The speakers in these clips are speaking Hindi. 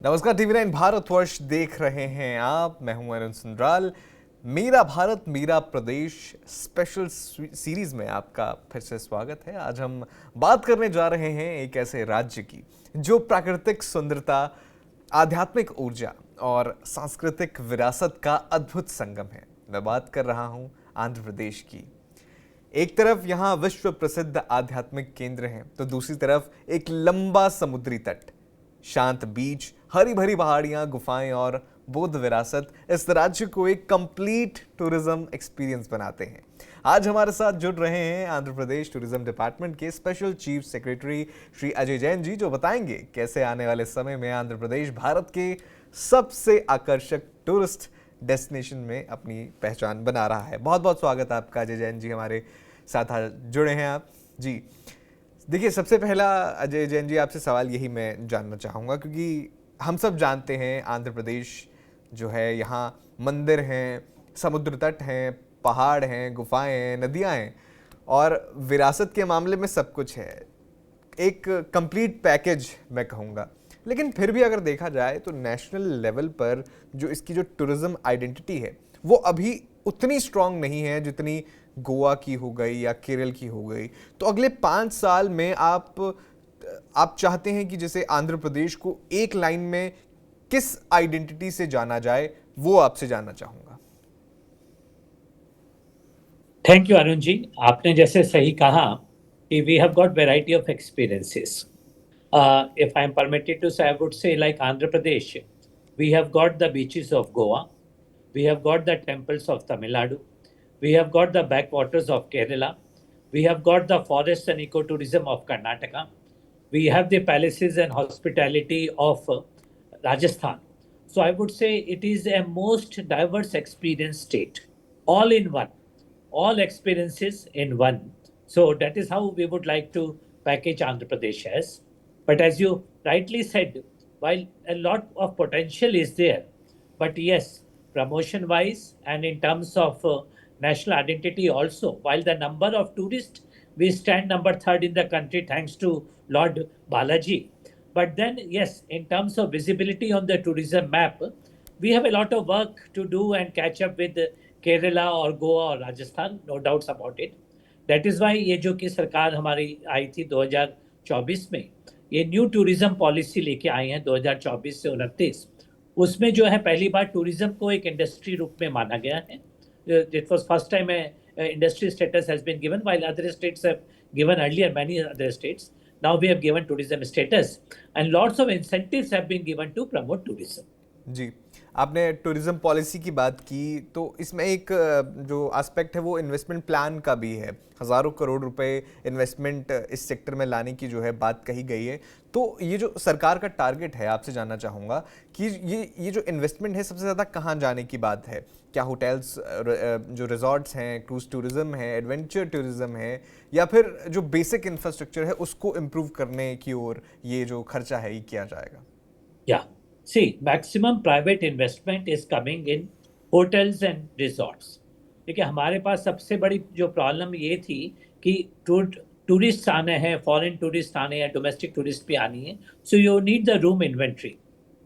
नमस्कार। टीवी 9 भारतवर्ष देख रहे हैं आप। मैं हूं अरुण सुंदराल। मेरा भारत मेरा प्रदेश स्पेशल सीरीज में आपका फिर से स्वागत है। आज हम बात करने जा रहे हैं एक ऐसे राज्य की जो प्राकृतिक सुंदरता, आध्यात्मिक ऊर्जा और सांस्कृतिक विरासत का अद्भुत संगम है। मैं बात कर रहा हूं आंध्र प्रदेश की। एक तरफ यहाँ विश्व प्रसिद्ध आध्यात्मिक केंद्र हैं, तो दूसरी तरफ एक लंबा समुद्री तट, शांत बीच, हरी भरी पहाड़ियां, गुफाएं और बौद्ध विरासत इस राज्य को एक कंप्लीट टूरिज्म एक्सपीरियंस बनाते हैं। आज हमारे साथ जुड़ रहे हैं आंध्र प्रदेश टूरिज्म डिपार्टमेंट के special chief secretary Shri Ajay Jain ji, जो बताएंगे कैसे आने वाले समय में आंध्र प्रदेश भारत के सबसे आकर्षक टूरिस्ट डेस्टिनेशन में अपनी पहचान बना रहा है। बहुत बहुत स्वागत है आपका अजय जैन जी, हमारे साथ जुड़े हैं आप जी। देखिए, सबसे पहला अजय जैन जी आपसे सवाल यही मैं जानना चाहूँगा, क्योंकि हम सब जानते हैं आंध्र प्रदेश जो है, यहाँ मंदिर हैं, समुद्र तट हैं, पहाड़ हैं, गुफाएं हैं, नदियाँ हैं और विरासत के मामले में सब कुछ है, एक कंप्लीट पैकेज मैं कहूँगा। लेकिन फिर भी अगर देखा जाए तो नेशनल लेवल पर जो इसकी जो टूरिज्म आइडेंटिटी है वो अभी उतनी स्ट्रांग नहीं है जितनी गोवा की हो गई या केरल की हो गई। तो अगले 5 साल में आप चाहते हैं कि जैसे आंध्र प्रदेश को एक लाइन में किस आइडेंटिटी से जाना जाए, वो आपसे जानना चाहूंगा। Thank you Arun ji. आपने जैसे सही कहा कि we have got variety of experiences. If I am permitted to say, I would say like Andhra Pradesh, we have got the beaches of Goa, we have got the temples of Tamil Nadu, we have got the backwaters of Kerala, we have got the forests and ecotourism of Karnataka, we have the palaces and hospitality of Rajasthan. So I would say it is a most diverse experience state, all in one, all experiences in one. So that is how we would like to package Andhra Pradesh as. But as you rightly said, while a lot of potential is there, but yes, promotion wise and in terms of national identity also, while the number of tourists, we stand number 3rd in the country thanks to Lord Balaji. But then yes, in terms of visibility on the tourism map, we have a lot of work to do and catch up with Kerala or Goa or Rajasthan, no doubts about it. That is why ये जो कि सरकार हमारी आई थी 2024 में, ये न्यू टूरिज्म पॉलिसी लेके आए हैं 2024 से 29। उसमें जो है पहली बार टूरिज्म को एक इंडस्ट्री रूप में माना गया है। It was first time industry status has been given, while other states have given earlier, many other states, now we have given tourism status and lots of incentives have been given to promote tourism. जी, आपने टूरिज्म पॉलिसी की बात की, तो इसमें एक जो एस्पेक्ट है वो इन्वेस्टमेंट प्लान का भी है। हज़ारों करोड़ रुपए इन्वेस्टमेंट इस सेक्टर में लाने की जो है बात कही गई है। तो ये जो सरकार का टारगेट है, आपसे जानना चाहूँगा कि ये जो इन्वेस्टमेंट है सबसे ज़्यादा कहाँ जाने की बात है? क्या होटल्स, जो रिजॉर्ट्स हैं, क्रूज टूरिज्म है, एडवेंचर टूरिज्म है, या फिर जो बेसिक इंफ्रास्ट्रक्चर है उसको इम्प्रूव करने की ओर ये जो खर्चा है ये किया जाएगा? या See, maximum private investment is coming in hotels and resorts. देखिए, हमारे पास सबसे बड़ी जो प्रॉब्लम ये थी कि टूरिस्ट आने हैं, फॉरेन टूरिस्ट आने हैं, डोमेस्टिक टूरिस्ट भी आनी है, so you need the room inventory.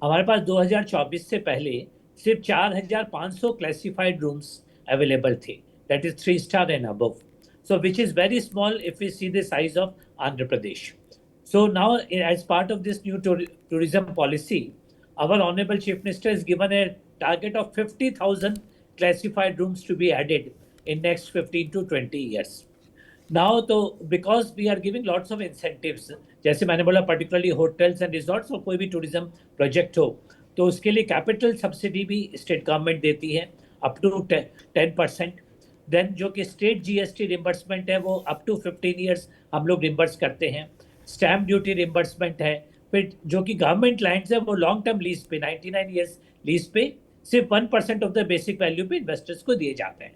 हमारे पास 2024 से पहले सिर्फ 4,500 क्लासिफाइड रूम्स अवेलेबल थे, that is 3 star and above, so which is very small if we see the size of Andhra Pradesh. So now as part of this new tourism policy, our Honorable Chief Minister has given a target of 50,000 classified rooms to be added in next 15 to 20 years. Now, तो because we are giving lots of incentives, जैसे मैंने बोला particularly hotels and resorts, और कोई भी tourism project हो तो उसके लिए capital subsidy भी state government देती है up to 10%. Then जो कि state GST reimbursement है वो up to 15 years हम लोग reimburse करते हैं. Stamp duty reimbursement है। फिर जो कि गवर्नमेंट लैंड्स है वो लॉन्ग टर्म लीज पे 99 ईयर्स लीज पे सिर्फ 1% ऑफ द बेसिक वैल्यू पे इन्वेस्टर्स को दिए जाते हैं।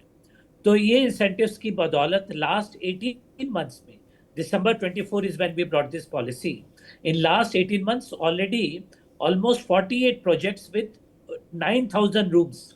तो ये इंसेंटिव्स की बदौलत लास्ट 18 मंथ्स में, December 24 is when we brought this policy, in last 18 months already almost 48 projects with 9,000 rooms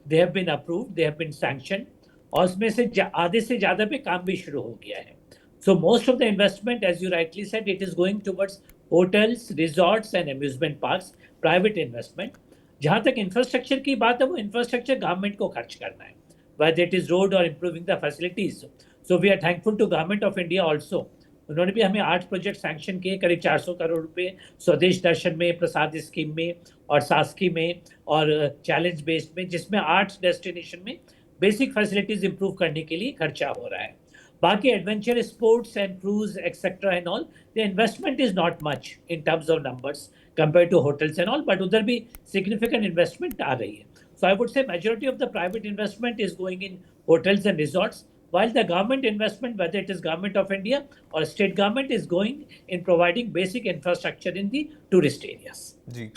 they have been approved, they have been sanction, और उसमें से आधे से ज़्यादा पे काम भी शुरू हो गया है। So most of the investment, as you rightly said, it is going towards hotels, resorts and amusement parks, private investment. जहाँ तक इंफ्रास्ट्रक्चर की बात है, वो इंफ्रास्ट्रक्चर गवर्नमेंट को खर्च करना है, whether it is road or improving the facilities. So we are thankful to Government of India also. उन्होंने भी हमें 8 प्रोजेक्ट सैंक्शन किए, करीब 400 करोड़ रुपए स्वदेश दर्शन में, प्रसाद स्कीम में और शासकी में और चैलेंज बेस्ड में, जिसमें 8 डेस्टिनेशन में बेसिक फैसिलिटीज इंप्रूव करने के लिए खर्चा हो रहा है। बाकी adventure sports and cruise etcetera and all, the investment is not much in terms of numbers compare to hotels and all, but उधर भी सिग्निफिकेंट इन्वेस्टमेंट आ रही है। So I would say majority of the private investment is going in hotels and resorts, while the government investment, whether it is Government of India or state government, is going in providing basic infrastructure in the tourist areas. जी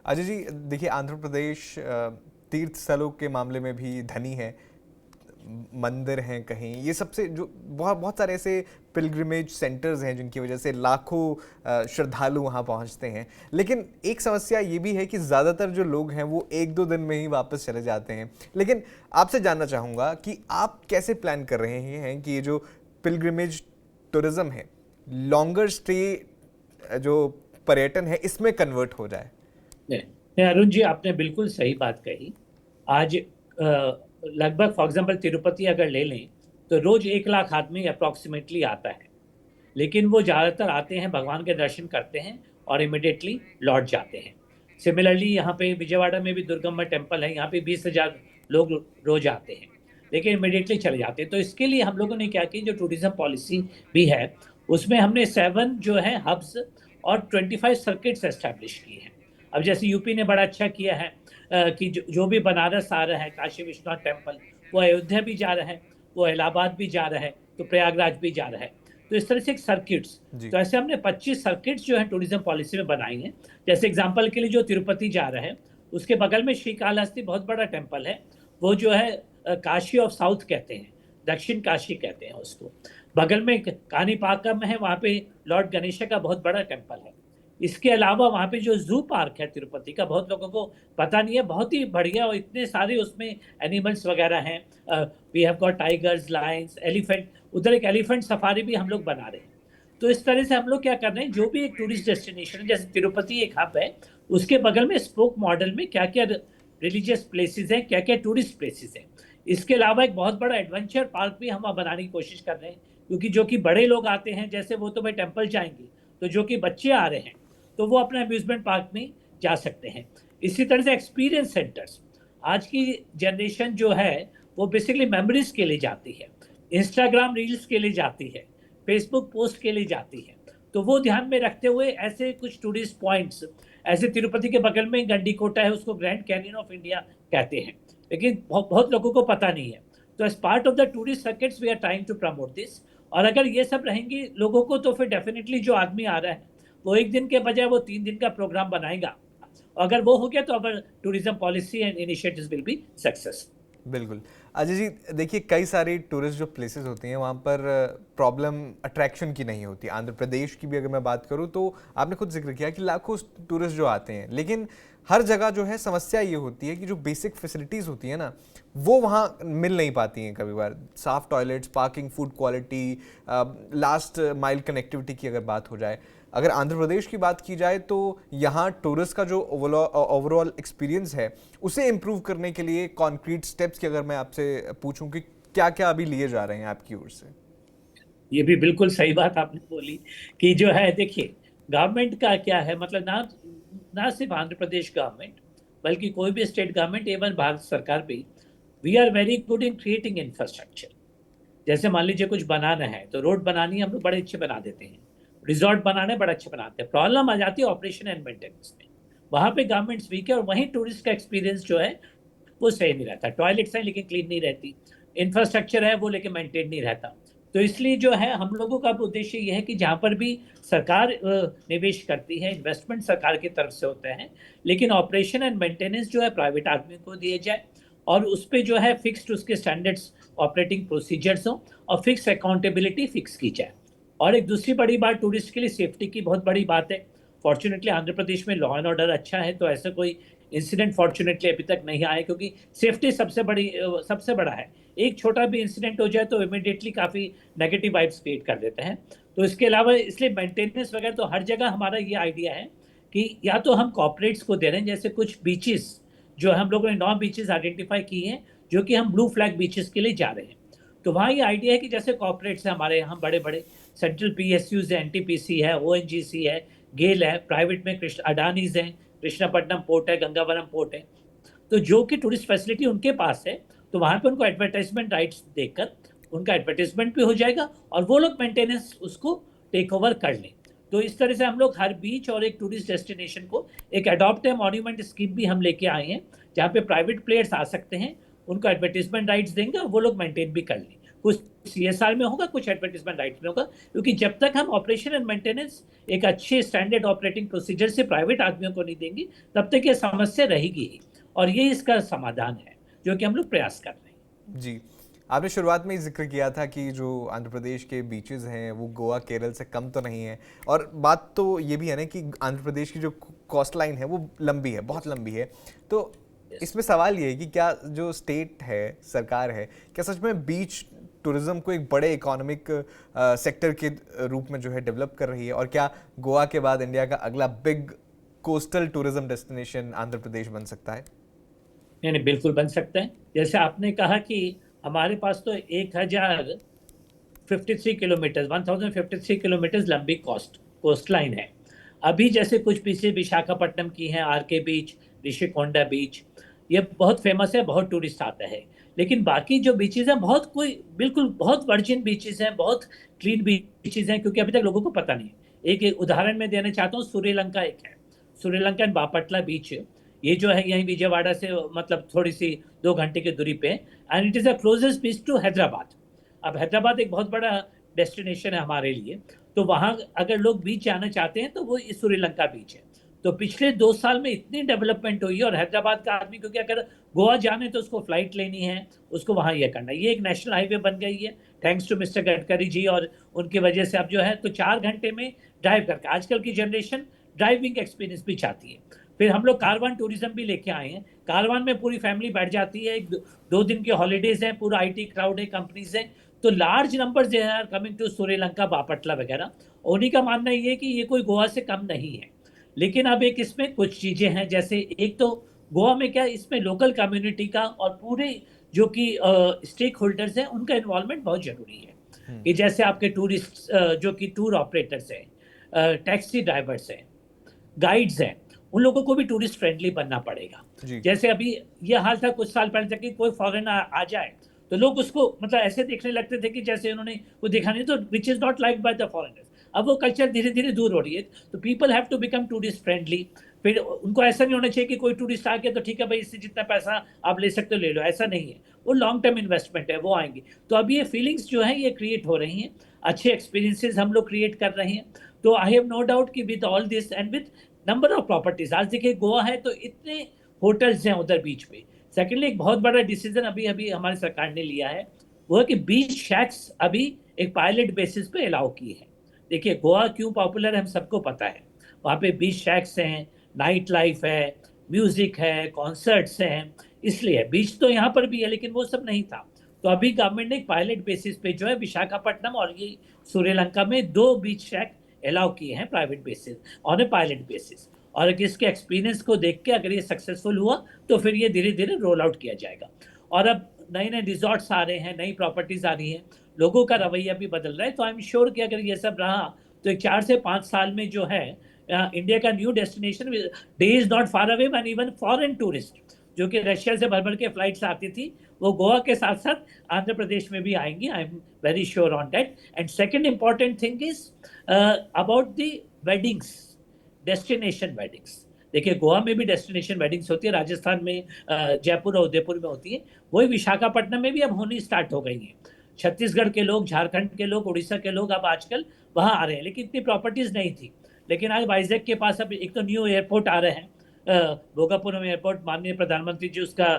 अजय जी, देखिए आंध्र प्रदेश तीर्थ स्थलों के मामले में भी धनी है, मंदिर हैं कहीं, ये सबसे जो बहुत बहुत सारे ऐसे पिलग्रिमेज सेंटर्स हैं जिनकी वजह से लाखों श्रद्धालु वहाँ पहुँचते हैं। लेकिन एक समस्या ये भी है कि ज़्यादातर जो लोग हैं वो 1-2 दिन में ही वापस चले जाते हैं। लेकिन आपसे जानना चाहूँगा कि आप कैसे प्लान कर रहे हैं कि ये जो पिलग्रिमेज टूरिज़्म है, लॉन्गर स्टे जो पर्यटन है, इसमें कन्वर्ट हो जाए? नहीं, अरुण जी, आपने बिल्कुल सही बात कही। आज लगभग फॉर एग्जाम्पल तिरुपति अगर ले लें तो रोज 1 लाख आदमी अप्रॉक्सीमेटली आता है, लेकिन वो ज़्यादातर आते हैं, भगवान के दर्शन करते हैं और इमिडिएटली लौट जाते हैं। सिमिलरली यहाँ पे विजयवाड़ा में भी दुर्गम्मा टेम्पल है, यहाँ पे 20,000 लोग रोज आते हैं, लेकिन इमिडिएटली चले जाते हैं। तो इसके लिए हम लोगों ने क्या की, जो टूरिज्म पॉलिसी भी है उसमें हमने 7 जो है हब्स और 25 सर्किट्स एस्टैब्लिश किए हैं। अब जैसे यूपी ने बड़ा अच्छा किया है कि जो भी बनारस आ रहा है काशी विश्वनाथ टेम्पल, वो अयोध्या भी जा रहा है, वो इलाहाबाद भी जा रहा है, तो प्रयागराज भी जा रहा है। तो इस तरह से एक सर्किट्स, तो ऐसे हमने 25 सर्किट्स जो है टूरिज्म पॉलिसी में बनाई हैं। जैसे एग्जांपल के लिए जो तिरुपति जा रहा है, उसके बगल में श्रीकालहस्ती बहुत बड़ा टेम्पल है, वो जो है काशी ऑफ साउथ कहते हैं, दक्षिण काशी कहते हैं उसको। बगल में कानीपाकम है, वहाँ पे लॉर्ड गणेश का बहुत बड़ा टेम्पल है। इसके अलावा वहाँ पे जो जू पार्क है तिरुपति का, बहुत लोगों को पता नहीं है, बहुत ही बढ़िया, और इतने सारे उसमें एनिमल्स वगैरह हैं। We have got tigers, lions, elephant, उधर एक एलिफेंट सफारी भी हम लोग बना रहे हैं। तो इस तरह से हम लोग क्या कर रहे हैं, जो भी एक टूरिस्ट डेस्टिनेशन है, जैसे तिरुपति एक हब है, उसके बगल में स्पोक मॉडल में क्या क्या रिलीजियस प्लेसेस हैं, क्या क्या टूरिस्ट प्लेसेस हैं। इसके अलावा एक बहुत बड़ा एडवेंचर पार्क भी हम बनाने की कोशिश कर रहे हैं, क्योंकि जो कि बड़े लोग आते हैं, जैसे वो तो भाई टेम्पल जाएंगे, तो जो कि बच्चे आ रहे हैं तो वो अपना अम्यूजमेंट पार्क में जा सकते हैं। इसी तरह से एक्सपीरियंस सेंटर्स, आज की जनरेशन जो है वो बेसिकली मेमोरीज के लिए जाती है, इंस्टाग्राम रील्स के लिए जाती है, फेसबुक पोस्ट के लिए जाती है। तो वो ध्यान में रखते हुए ऐसे कुछ टूरिस्ट पॉइंट्स, ऐसे तिरुपति के बगल में गंडीकोटा है, उसको ग्रैंड कैनियन ऑफ इंडिया कहते हैं, लेकिन बहुत लोगों को पता नहीं है। तो as part of the tourist circuits we are trying to promote this. और अगर ये सब रहेंगी लोगों को, तो फिर डेफिनेटली जो आदमी आ रहा है वो 1 दिन के बजाय वो 3 दिन का प्रोग्राम बनाएगा। अगर वो हो गया तो our tourism policy and initiatives will be success. बिल्कुल। अजय जी, देखिए कई सारी टूरिस्ट जो प्लेसेस होती हैं वहाँ पर प्रॉब्लम अट्रैक्शन की नहीं होती। आंध्र प्रदेश की भी अगर मैं बात करूँ तो आपने खुद जिक्र किया कि लाखों टूरिस्ट जो आते हैं, लेकिन हर जगह जो है समस्या ये होती है कि जो बेसिक फैसिलिटीज़ होती है ना, वो वहाँ मिल नहीं पाती हैं। कभी बार साफ toilets, parking, food quality, last mile connectivity की अगर बात हो जाए, अगर आंध्र प्रदेश की बात की जाए तो यहाँ टूरिस्ट का जो ओवरऑल एक्सपीरियंस है उसे इम्प्रूव करने के लिए कॉन्क्रीट स्टेप्स की अगर मैं आपसे पूछूं कि क्या क्या अभी लिए जा रहे हैं आपकी ओर से? ये भी बिल्कुल सही बात आपने बोली कि जो है, देखिए गवर्नमेंट का क्या है, मतलब ना सिर्फ आंध्र प्रदेश गवर्नमेंट बल्कि कोई भी स्टेट गवर्नमेंट, एवं भारत सरकार भी, we are very good in creating infrastructure. जैसे मान लीजिए कुछ बनाना है तो रोड बनानी हम लोग बड़े अच्छे बना देते हैं, रिजॉर्ट बनाने बड़ा अच्छे बनाते हैं। प्रॉब्लम आ जाती है ऑपरेशन एंड मेंटेनेंस में, वहाँ पे गवर्नमेंट्स वीक है और वहीं टूरिस्ट का एक्सपीरियंस जो है वो सही नहीं रहता। टॉयलेट्स हैं लेकिन क्लीन नहीं रहती, इंफ्रास्ट्रक्चर है वो लेकिन मेंटेन नहीं रहता। तो इसलिए जो है हम लोगों का उद्देश्य ये है कि जहाँ पर भी सरकार निवेश करती है, इन्वेस्टमेंट सरकार की तरफ से होते हैं, लेकिन ऑपरेशन एंड मेंटेनेंस जो है प्राइवेट आदमी को दिए जाए और उस पर जो है फिक्स्ड उसके स्टैंडर्ड्स, ऑपरेटिंग प्रोसीजर्स हों और फिक्स अकाउंटेबिलिटी फिक्स की जाए। और एक दूसरी बड़ी बात, टूरिस्ट के लिए सेफ्टी की बहुत बड़ी बात है। फॉर्चुनेटली आंध्र प्रदेश में लॉ एंड ऑर्डर अच्छा है, तो ऐसा कोई इंसिडेंट फॉर्चुनेटली अभी तक नहीं आया, क्योंकि सेफ्टी सबसे बड़ा है। एक छोटा भी इंसिडेंट हो जाए तो इमिडिएटली काफ़ी नेगेटिव वाइब्स क्रिएट कर देते हैं। तो इसके अलावा इसलिए मेंटेनेंस वगैरह तो हर जगह हमारा ये आइडिया है कि या तो हम कॉर्पोरेट्स को दे रहे हैं, जैसे कुछ बीचेस जो हम लोगों ने 9 बीचेस आइडेंटिफाई किए हैं जो कि हम ब्लू फ्लैग बीचेस के लिए जा रहे हैं। तो वहाँ ये आइडिया है कि जैसे कॉर्पोरेट्स हैं हमारे यहाँ बड़े बड़े, सेंट्रल पीएसयूज है, एनटीपीसी है, ओएनजीसी है, गेल है, प्राइवेट में कृष्ण अडानीज हैं, कृष्णापट्टनम पोर्ट है, गंगावरम पोर्ट है, तो जो कि टूरिस्ट फैसिलिटी उनके पास है, तो वहाँ पे उनको एडवर्टाइजमेंट राइट्स देकर उनका एडवर्टाइजमेंट भी हो जाएगा और वो लोग मेंटेनेंस उसको टेक ओवर कर लें। तो इस तरह से हम लोग हर बीच और एक टूरिस्ट डेस्टिनेशन को एक अडॉप्ट ए मॉन्यूमेंट स्कीम भी हम लेके आए हैं, जहाँ पे प्राइवेट प्लेयर्स आ सकते हैं, उनको एडवर्टाइजमेंट राइट्स देंगे और वो लोग मेंटेन भी कर लें। कुछ सीएसआर में होगा, कुछ एडवर्टाइजमेंट राइट्स में होगा, क्योंकि जब तक हम ऑपरेशन एंड मेंटेनेंस एक अच्छे स्टैंडर्ड ऑपरेटिंग प्रोसीजर से प्राइवेट आदमियों को नहीं देंगे, तब तक ये समस्या रहेगी ही। और ये इसका समाधान है जो कि हम लोग प्रयास कर रहे हैं। जी, आपने शुरुआत में ही जिक्र किया था कि जो आंध्र प्रदेश के बीचेस हैं वो गोवा केरल से कम तो नहीं है, और बात तो ये भी है ना कि आंध्र प्रदेश की जो कोस्ट लाइन है वो लंबी है, बहुत लंबी है। तो इसमें सवाल ये है कि क्या जो स्टेट है, सरकार है, क्या सच में बीच टूरिज्म को एक बड़े इकोनॉमिक सेक्टर के रूप में जो है डेवलप कर रही है, और क्या गोवा के बाद इंडिया का अगला big coastal tourism destination Andhra Pradesh बन सकता है? नहीं, बिल्कुल बन सकते हैं। जैसे आपने कहा कि हमारे पास तो 1053 किलोमीटर लंबी कोस्ट लाइन है। अभी जैसे कुछ बीचेस विशाखापट्टनम की हैं, आरके बीच, ऋषिकोंडा बीच, ये बहुत फेमस है, बहुत टूरिस्ट आता है। लेकिन बाकी जो बीचेस हैं बहुत कोई बिल्कुल बहुत वर्जिन बीचेस हैं, बहुत क्लीन बीचेस हैं, क्योंकि अभी तक लोगों को पता नहीं है। एक उदाहरण मैं देना चाहता हूँ, श्रीलंका एक है, श्रीलंका एंड बापटला बीच, ये जो है यहीं विजयवाड़ा से मतलब थोड़ी सी 2 घंटे की दूरी पे, and it is the closest beach to Hyderabad. अब हैदराबाद एक बहुत बड़ा डेस्टिनेशन है हमारे लिए, तो वहाँ अगर लोग बीच जाना चाहते हैं तो वो श्रीलंका बीच है। तो पिछले 2 साल में इतनी डेवलपमेंट हुई है, और हैदराबाद का आदमी क्योंकि अगर गोवा जाने तो उसको फ्लाइट लेनी है, उसको वहाँ ये करना है, ये एक नेशनल हाईवे बन गई है thanks to mister Gadkari ji, और उनकी वजह से अब जो है तो 4 घंटे में ड्राइव करके, आजकल की जनरेशन ड्राइविंग एक्सपीरियंस भी चाहती है। फिर हम लोग कारवान टूरिज्म भी लेके आए हैं, कारवान में पूरी फैमिली बैठ जाती है, 2 दिन की हॉलीडेज हैं, पूरा आईटी क्राउड है, कंपनीज हैं, तो लार्ज नंबर जो है कमिंग टू श्रीलंका, बापटला वगैरह। उन्हीं का मानना ये है कि ये कोई गोवा से कम नहीं है। लेकिन अब एक इसमें कुछ चीजें हैं, जैसे एक तो गोवा में क्या, इसमें लोकल कम्युनिटी का और पूरे जो कि स्टेक होल्डर्स हैं उनका इन्वॉल्वमेंट बहुत जरूरी है। कि जैसे आपके टूरिस्ट जो कि टूर ऑपरेटर्स हैं, टैक्सी ड्राइवर्स हैं, गाइड्स हैं, उन लोगों को भी टूरिस्ट फ्रेंडली बनना पड़ेगा। जैसे अभी ये हाल था कुछ साल पहले तक कि कोई फॉरेनर आ जाए तो लोग उसको मतलब ऐसे देखने लगते थे कि जैसे उन्होंने कुछ देखा नहीं, तो which is not like by the foreigners. अब वो कल्चर धीरे धीरे दूर हो रही है, तो people have to become tourist friendly. फिर उनको ऐसा नहीं होना चाहिए कि कोई टूरिस्ट आ गया तो ठीक है भाई, इससे जितना पैसा आप ले सकते हो ले लो, ऐसा नहीं है। वो लॉन्ग टर्म इन्वेस्टमेंट है, वो आएंगे। तो अब ये फीलिंग्स जो है ये क्रिएट हो रही हैं, अच्छे एक्सपीरियंसेस हम लोग क्रिएट कर रहे हैं। तो आई हैव नो डाउट कि with all this and with number of properties, आज देखिए गोवा है तो इतने होटल्स हैं उधर बीच पे। सेकेंडली एक बहुत बड़ा डिसीजन अभी अभी हमारी सरकार ने लिया है, वो है कि बीच शैक्स अभी एक पायलट बेसिस पे अलाउ किए हैं। देखिए गोवा क्यों पॉपुलर है हम सबको पता है, वहाँ पे बीच शैक्स हैं, नाइट लाइफ है, म्यूजिक है, कॉन्सर्ट्स हैं, इसलिए बीच तो यहाँ पर भी है, लेकिन वो सब नहीं था। तो अभी गवर्नमेंट ने एक पायलट बेसिस पे जो है विशाखापट्टनम और ये श्रीलंका में 2 बीच शैक अलाउ किए हैं private basis, on A pilot basis. और इसके एक्सपीरियंस को देख के अगर ये सक्सेसफुल हुआ तो फिर ये धीरे धीरे रोल आउट किया जाएगा। और अब नए नए रिजॉर्ट्स आ रहे हैं, नई प्रॉपर्टीज आ रही हैं, लोगों का रवैया भी बदल रहा है। तो आई एम श्योर कि अगर ये सब रहा तो एक 4 से 5 साल में जो है इंडिया का new destination day is not far away when even foreign tourist जो कि रशिया से भर भर के फ्लाइट्स आती थी, वो गोवा के साथ साथ आंध्र प्रदेश में भी आएंगी। I am very sure on that. And second important thing is about the weddings, destination weddings. देखिए गोवा में भी डेस्टिनेशन वेडिंग्स होती है, राजस्थान में जयपुर और उदयपुर में होती है, वही विशाखापट्टनम में भी अब होनी स्टार्ट हो गई है। छत्तीसगढ़ के लोग, झारखंड के लोग, उड़ीसा के लोग अब आजकल वहाँ आ रहे हैं, लेकिन इतनी प्रॉपर्टीज नहीं थी। लेकिन आज वाइजैक के पास अब एक तो न्यू एयरपोर्ट आ रहे हैं, भोगापुरम एयरपोर्ट, माननीय प्रधानमंत्री जी उसका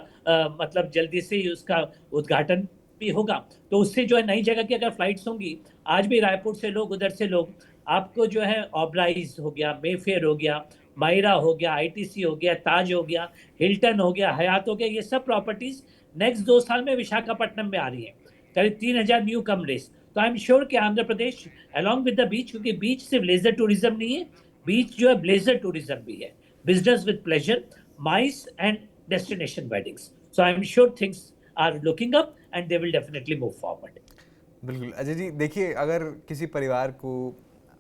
मतलब जल्दी से ही उसका उद्घाटन भी होगा। तो उससे जो है नई जगह की अगर फ्लाइट्स होंगी, आज भी रायपुर से लोग, उधर से लोग, आपको जो है ऑबराइज हो गया, मेफेयर हो गया, मायरा हो गया, आईटीसी हो गया, ताज हो गया, हिल्टन हो गया, हयात हो गया, ये सब प्रॉपर्टीज नेक्स्ट 2 साल में विशाखापट्टनम में आ रही है, करीब 3000 न्यू कमरेज। तो आई एम श्योर कि Andhra Pradesh along with the beach, क्योंकि बीच सिर्फ लेजर टूरिज्म नहीं है, बीच जो है ब्लेजर टूरिज्म भी है, business with pleasure, MICE and destination weddings. So I am sure things are looking up and they will definitely move forward. बिल्कुल अजय जी, देखिए अगर किसी परिवार को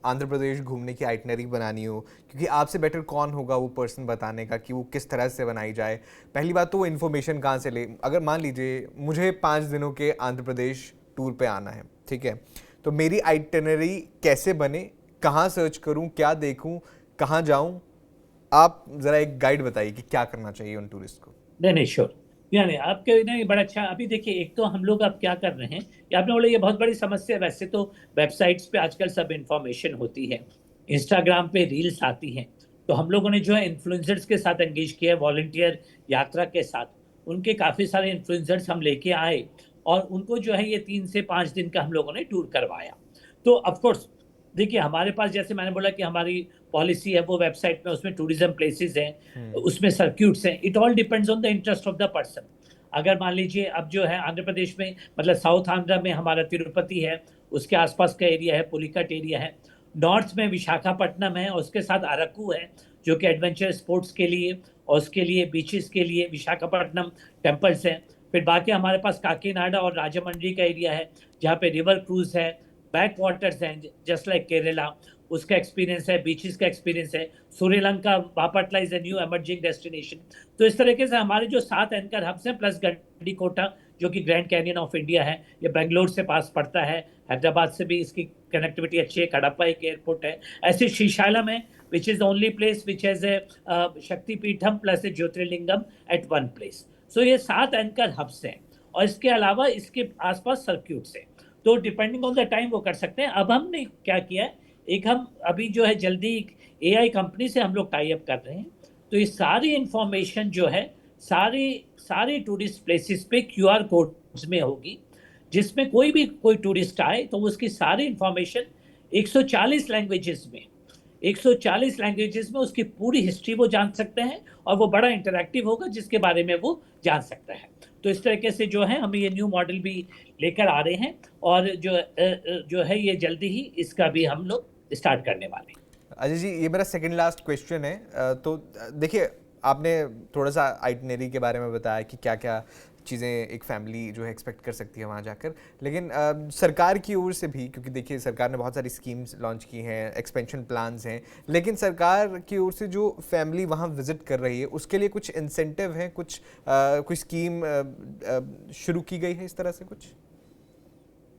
आंध्र प्रदेश घूमने की आइटनरी बनानी हो, क्योंकि आपसे बेटर कौन होगा वो पर्सन बताने का कि वो किस तरह से बनाई जाए. पहली बात तो वो इन्फॉर्मेशन कहाँ से ले. अगर मान लीजिए मुझे 5 दिनों के आंध्र प्रदेश टूर पे आना है, ठीक है, तो मेरी आइटनरी कैसे बने, कहाँ सर्च करूँ, क्या देखूँ, कहाँ जाऊँ, आप ज़रा एक गाइड बताइए कि क्या करना चाहिए उन टूरिस्ट को. नहीं नहीं श्योर. यानी आपके नहीं बड़ा अच्छा. अभी देखिए, एक तो हम लोग अब क्या कर रहे हैं, ये आपने बोला ये बहुत बड़ी समस्या है. वैसे तो वेबसाइट्स पे आजकल सब इंफॉर्मेशन होती है, इंस्टाग्राम पे रील्स आती हैं. तो हम लोगों ने जो है इन्फ्लुएंसर्स के साथ एंगेज किया है, वॉलंटियर यात्रा के साथ. उनके काफ़ी सारे इन्फ्लुएंसर्स हम लेके आए और उनको जो है ये 3 से 5 दिन का हम लोगों ने टूर करवाया. तो ऑफकोर्स देखिए, हमारे पास जैसे मैंने बोला कि हमारी पॉलिसी है वो वेबसाइट में, उसमें टूरिज्म प्लेसेस हैं, उसमें सर्क्यूट्स हैं. It all depends on the interest of the person. अगर मान लीजिए अब जो है आंध्र प्रदेश में, मतलब साउथ आंध्र में हमारा तिरुपति है, उसके आसपास का एरिया है, पुलिकट एरिया है. नॉर्थ में विशाखापट्टनम है और उसके साथ अरक्कू है, जो कि एडवेंचर स्पोर्ट्स के लिए और उसके लिए बीचेस के लिए विशाखापट्टनम टेम्पल्स हैं. फिर बाकी हमारे पास काकीनाडा और राजामंड्री का एरिया है, जहाँ पे रिवर क्रूज है, बैक वाटर्स हैं, जस्ट लाइक केरला, उसका एक्सपीरियंस है, बीचेस का एक्सपीरियंस है. Sri Lanka Bapatla is a new emerging destination. तो इस तरीके से हमारे जो 7 एंकर हब्स हैं, प्लस गंडीकोटा जो कि ग्रैंड कैनियन ऑफ इंडिया है, ये बेंगलोर से पास पड़ता है, हैदराबाद से भी इसकी कनेक्टिविटी अच्छी है, कडप्पा एक एयरपोर्ट है. ऐसे श्रीशैलम है, which is the only place which has a Shaktipeetham plus a Jyotirlingam at one place. So ये 7 एंकर हब्स हैं और इसके अलावा इसके आसपास सर्क्यूट्स हैं. तो डिपेंडिंग ऑन द टाइम वो कर सकते हैं. अब हमने क्या किया है, एक हम अभी जो है जल्दी AI कंपनी से हम लोग टाई अप कर रहे हैं. तो ये सारी इंफॉर्मेशन जो है सारी टूरिस्ट प्लेसेस पे QR कोड्स में होगी, जिसमें कोई टूरिस्ट आए तो उसकी सारी इंफॉर्मेशन 140 लैंग्वेजेस में 140 लैंग्वेजेस में उसकी पूरी हिस्ट्री वो जान सकते हैं और वो बड़ा इंटरैक्टिव होगा जिसके बारे में वो जान सकता है. तो इस तरीके से जो है हम ये न्यू मॉडल भी लेकर आ रहे हैं और जो है ये जल्दी ही इसका भी हम लोग स्टार्ट करने वाले हैं. अजय जी, ये मेरा सेकंड लास्ट क्वेश्चन है. तो देखिए आपने थोड़ा सा आइटनरी के बारे में बताया कि क्या क्या चीज़ें एक फैमिली जो है एक्सपेक्ट कर सकती है वहाँ जाकर, लेकिन सरकार की ओर से भी, क्योंकि देखिए सरकार ने बहुत सारी स्कीम्स लॉन्च की हैं, एक्सपेंशन प्लान्स हैं, लेकिन सरकार की ओर से जो फैमिली वहाँ विजिट कर रही है उसके लिए कुछ इंसेंटिव हैं, कुछ स्कीम शुरू की गई है इस तरह से कुछ?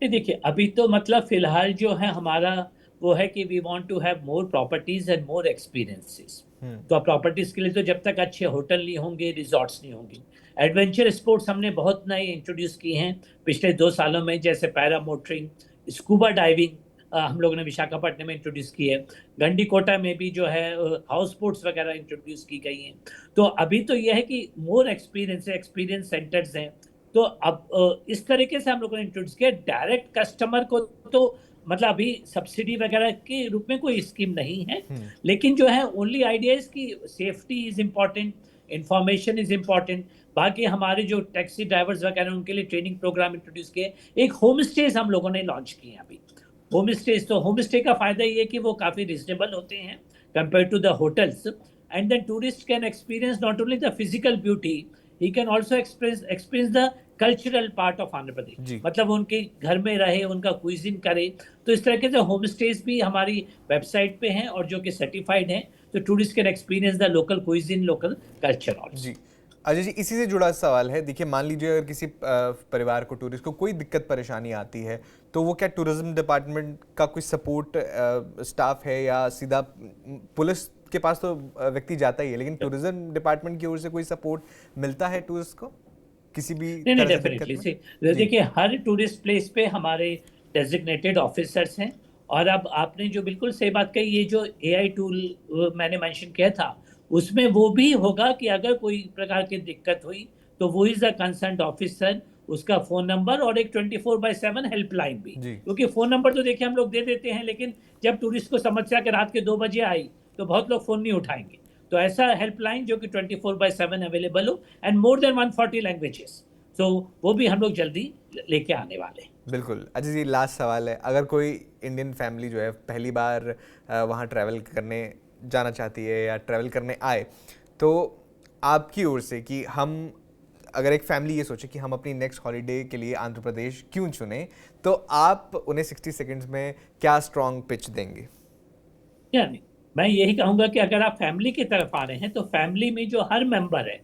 देखिए, अभी तो मतलब फिलहाल जो है हमारा वो है कि we want to have more properties and more experiences. तो प्रॉपर्टीज के लिए तो जब तक अच्छे होटल नहीं होंगे, रिजॉर्ट्स नहीं होंगे. एडवेंचर स्पोर्ट्स हमने बहुत नए इंट्रोड्यूस किए हैं पिछले 2 सालों में, जैसे पैरा मोटरिंग, स्कूबा डाइविंग हम लोगों ने विशाखापट्टनम में इंट्रोड्यूस की है. गंडीकोटा में भी जो है हाउस बोट्स वगैरह इंट्रोड्यूस की गई हैं. तो अभी तो यह है कि मोर एक्सपीरियंस सेंटर्स हैं. तो अब इस तरीके से हम लोगों ने इंट्रोड्यूस किया. डायरेक्ट कस्टमर को तो मतलब अभी सब्सिडी वगैरह के रूप में कोई स्कीम नहीं है, लेकिन जो है ओनली आइडिया इज कि safety is important, information is important. बाकी हमारे जो टैक्सी ड्राइवर्स वगैरह उनके लिए ट्रेनिंग प्रोग्राम इंट्रोड्यूस किए. एक होम स्टेज हम लोगों ने लॉन्च किए हैं अभी. होम स्टेज, तो होम स्टे का फायदा ये है कि वो काफ़ी रिजनेबल होते हैं compare to the hotels. And then tourist can experience not only the physical beauty, he can also experience the cultural part of Andhra Pradesh. मतलब उनके घर में रहे, उनका क्विजिन करे. तो इस तरह के जो होम स्टेज भी हमारी वेबसाइट पे हैं और जो कि सर्टिफाइड हैं, तो tourist can experience the local cuisine, local culture also. जी अजय जी, इसी से जुड़ा सवाल है. देखिए मान लीजिए अगर किसी परिवार को, टूरिस्ट को कोई दिक्कत परेशानी आती है, तो वो क्या टूरिज्म डिपार्टमेंट का कोई सपोर्ट स्टाफ है, या सीधा पुलिस के पास तो व्यक्ति जाता ही है, लेकिन टूरिज्म डिपार्टमेंट की ओर से कोई सपोर्ट मिलता है टूरिस्ट को किसी भी नहीं डेफिनेटली. देखिए हर टूरिस्ट प्लेस पे हमारे डेजिग्नेटेड ऑफिसर्स हैं. और अब आपने जो बिल्कुल सही बात कही, ये जो AI टूल मैंने मेंशन किया था, उसमें वो भी होगा कि अगर कोई प्रकार की दिक्कत हुई तो वो इज द कंसर्न्ड ऑफिसर, उसका फ़ोन नंबर और एक 24/7 हेल्पलाइन भी. क्योंकि फ़ोन नंबर तो देखिए हम लोग दे देते हैं, लेकिन जब टूरिस्ट को समस्या के रात के 2 बजे आई तो बहुत लोग फ़ोन नहीं उठाएंगे. तो ऐसा हेल्पलाइन जो कि 24/7 अवेलेबल हो एंड मोर देन 140 लैंग्वेजेस, तो वो भी हम लोग जल्दी लेके आने वाले हैं. बिल्कुल. अच्छा जी, लास्ट सवाल है, अगर कोई इंडियन फैमिली जो है पहली बार वहाँ ट्रैवल करने जाना चाहती है या ट्रैवल करने आए, तो आपकी ओर से कि हम अगर एक फैमिली ये सोचे कि हम अपनी नेक्स्ट हॉलीडे के लिए आंध्र प्रदेश क्यों चुने, तो आप उन्हें 60 सेकंड्स में क्या स्ट्रॉन्ग पिच देंगे? यानी मैं यही कहूंगा कि अगर आप फैमिली की तरफ आ रहे हैं तो फैमिली में जो हर मेंबर है,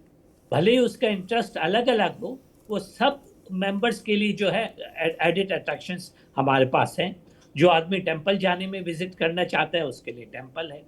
भले ही उसका इंटरेस्ट अलग अलग हो, वो सब मेंबर्स के लिए जो है एडिड अट्रैक्शंस हमारे पास हैं। जो आदमी टेंपल जाने में विजिट करना चाहता है उसके लिए टेंपल है।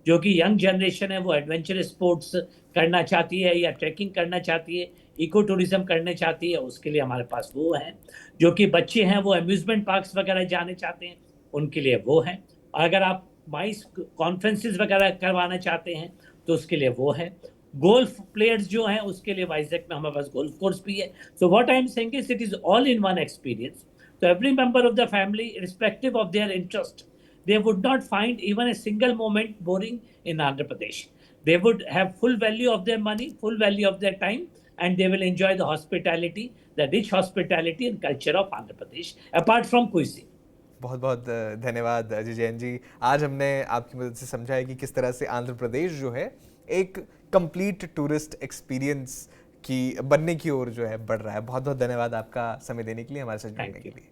जो कि यंग जनरेशन है वो एडवेंचर स्पोर्ट्स करना चाहती है या ट्रैकिंग करना चाहती है, इको टूरिज्म करना चाहती है, उसके लिए हमारे पास वो है। जो कि बच्चे हैं वो अम्यूजमेंट पार्क्स वगैरह जाने चाहते हैं, उनके लिए वो है। और अगर आप माइस कॉन्फ्रेंसेस वगैरह करवाना चाहते हैं तो उसके लिए वो है। गोल्फ प्लेयर्स जो हैं उसके लिए वाइजैक में हमारे पास गोल्फ कोर्स भी है। So what I am saying is it is all in one experience. तो every member of the family respective of their interest, they would not find even a single moment boring in Andhra Pradesh. They would have full value of their money, full value of their time, and they will enjoy the hospitality, the rich hospitality and culture of Andhra Pradesh, apart from cuisine. बहुत बहुत धन्यवाद अजय जैन जी। आज हमने आपकी मदद से समझा है कि किस तरह से आंध्र प्रदेश जो है एक कंप्लीट टूरिस्ट एक्सपीरियंस की बनने की ओर जो है बढ़ रहा है। बहुत बहुत धन्यवाद आपका समय देने के लिए, हमारे साथ जुड़ने के लिए।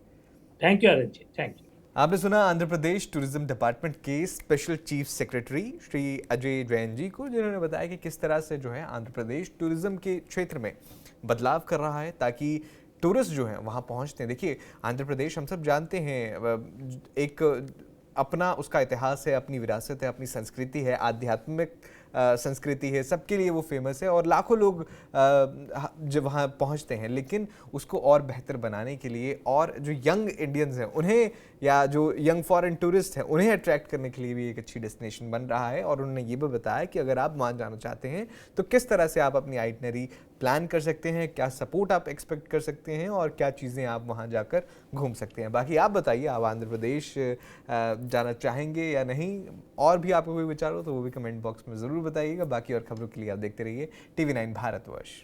Thank you Arvind, thank you. आपने सुना आंध्र प्रदेश टूरिज्म डिपार्टमेंट के special chief secretary Shri Ajay Jain ji को, जिन्होंने बताया कि किस तरह से जो है आंध्र प्रदेश टूरिज्म के क्षेत्र में बदलाव कर रहा है ताकि टूरिस्ट जो हैं वहाँ पहुँचते हैं। देखिए, आंध्र प्रदेश हम सब जानते हैं एक अपना उसका इतिहास है, अपनी विरासत है, अपनी संस्कृति है, आध्यात्मिक संस्कृति है, सबके लिए वो फेमस है और लाखों लोग जब वहाँ पहुँचते हैं। लेकिन उसको और बेहतर बनाने के लिए और जो यंग इंडियंस हैं उन्हें, या जो यंग फॉरेन टूरिस्ट हैं उन्हें अट्रैक्ट करने के लिए भी एक अच्छी डेस्टिनेशन बन रहा है। और उन्होंने ये भी बताया कि अगर आप वहाँ जाना चाहते हैं तो किस तरह से आप अपनी आइटनरी प्लान कर सकते हैं, क्या सपोर्ट आप एक्सपेक्ट कर सकते हैं और क्या चीज़ें आप वहाँ जाकर घूम सकते हैं। बाकी आप बताइए, आप आंध्र प्रदेश जाना चाहेंगे या नहीं? और भी आपको कोई विचार हो तो वो भी कमेंट बॉक्स में ज़रूर बताइएगा। बाकी और खबरों के लिए आप देखते रहिए TV9 भारतवर्ष।